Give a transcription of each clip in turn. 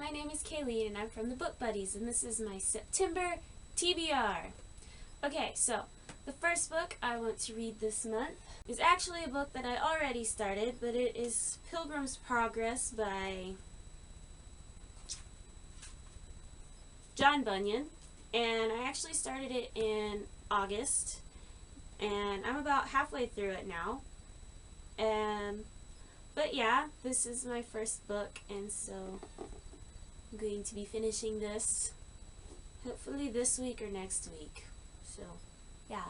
my name is Kaelene and I'm from the Book Buddies and this is my September TBR. Okay, so the first book I want to read this month is actually a book that I already started, but it is Pilgrim's Progress by John Bunyan, and I actually started it in August and I'm about halfway through it now. But yeah, this is my first book, and so I'm going to be finishing this hopefully this week or next week. So yeah.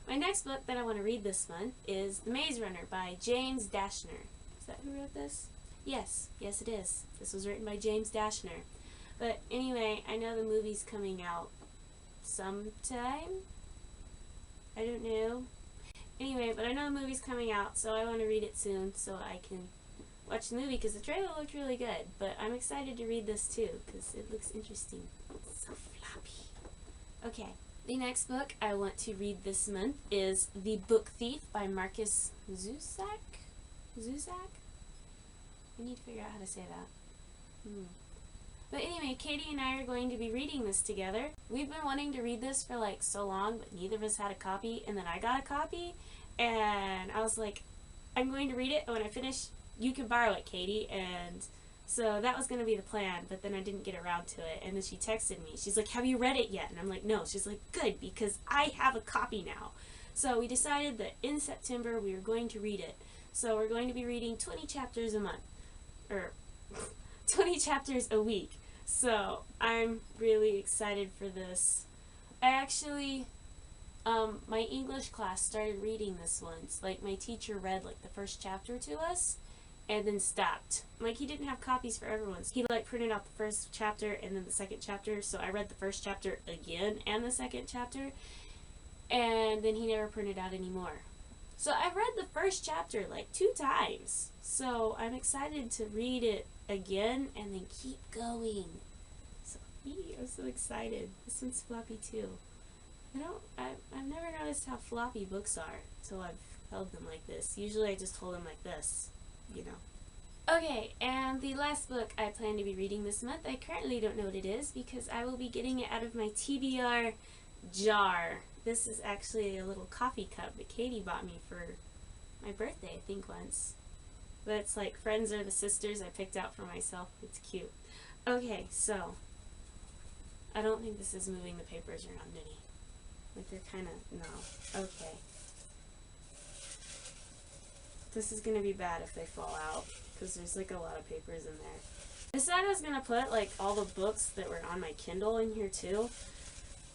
My next book that I want to read this month is The Maze Runner by James Dashner. Is that who wrote this? Yes it is. This was written by James Dashner. But anyway, I know the movie's coming out sometime. I don't know. Anyway, but I know the movie's coming out, so I want to read it soon so I can watch the movie because the trailer looked really good. But I'm excited to read this too because it looks interesting. It's so floppy. Okay, the next book I want to read this month is The Book Thief by Marcus Zusak? I need to figure out how to say that. But anyway, Katie and I are going to be reading this together. We've been wanting to read this for like so long, but neither of us had a copy, and then I got a copy, and I was like, I'm going to read it, and when I finish, you can borrow it, Katie. And so that was going to be the plan, but then I didn't get around to it, and then she texted me. She's like, have you read it yet? And I'm like, no. She's like, good, because I have a copy now. So we decided that in September we were going to read it. So we're going to be reading 20 chapters a month, or 20 chapters a week. So I'm really excited for this. I actually, my English class started reading this once. Like, my teacher read like the first chapter to us and then stopped. Like, he didn't have copies for everyone. He like printed out the first chapter and then the second chapter. So I read the first chapter again and the second chapter, and then he never printed out any more. So I've read the first chapter like 2 times. So I'm excited to read it again and then keep going. So I'm so excited. This one's floppy too. I've never noticed how floppy books are until I've held them like this. Usually I just hold them like this, you know. Okay, and the last book I plan to be reading this month, I currently don't know what it is because I will be getting it out of my TBR jar. This is actually a little coffee cup that Katie bought me for my birthday, I think once. But it's like Friends Are the Sisters I picked out for myself. It's cute. Okay, so I don't think this is moving the papers around any. Like, they're kind of, no. Okay. This is going to be bad if they fall out because there's like a lot of papers in there. I said I was going to put like all the books that were on my Kindle in here too.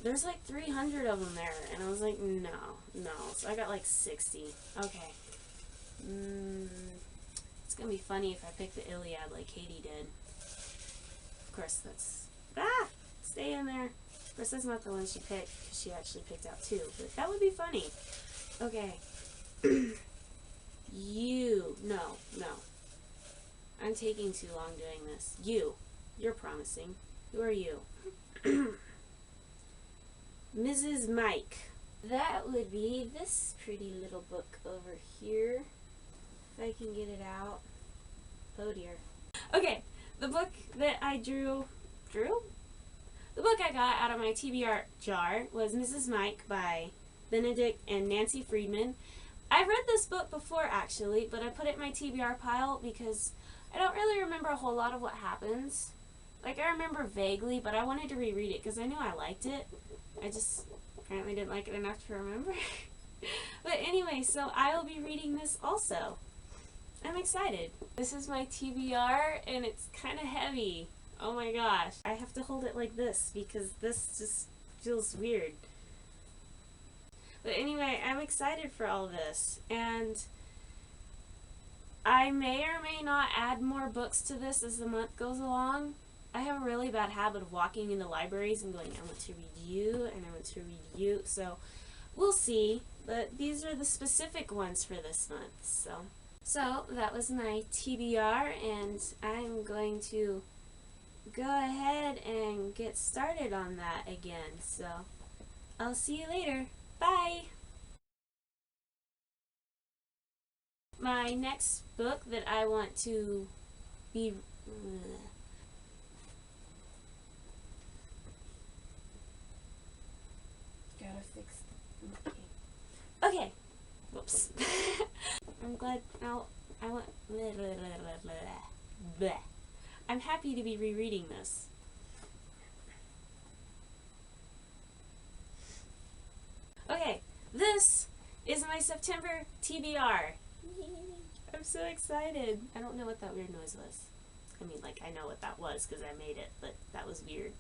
There's like 300 of them there, and I was like, no. So I got like 60. Okay. It's gonna be funny if I pick the Iliad like Katie did. Of course, that's... Stay in there. Of course, that's not the one she picked, because she actually picked out 2, but that would be funny. Okay. No. I'm taking too long doing this. You're promising. Who are you? Mrs. Mike. That would be this pretty little book over here. If I can get it out. Oh dear. Okay, the book that I drew? The book I got out of my TBR jar was Mrs. Mike by Benedict and Nancy Friedman. I've read this book before actually, but I put it in my TBR pile because I don't really remember a whole lot of what happens. Like, I remember vaguely, but I wanted to reread it because I knew I liked it. I just apparently didn't like it enough to remember. But anyway, so I will be reading this also. I'm excited. This is my TBR and it's kind of heavy. Oh my gosh. I have to hold it like this because this just feels weird. But anyway, I'm excited for all this, and I may or may not add more books to this as the month goes along. I have a really bad habit of walking into libraries and going, I want to read you, and I want to read you, so we'll see. But these are the specific ones for this month, So that was my TBR, and I'm going to go ahead and get started on that again, so I'll see you later. Bye! My next book that I want to be glad I want bleh. I'm happy to be rereading this. Okay, this is my September TBR. I'm so excited. I don't know what that weird noise was. I mean, like, I know what that was because I made it, but that was weird.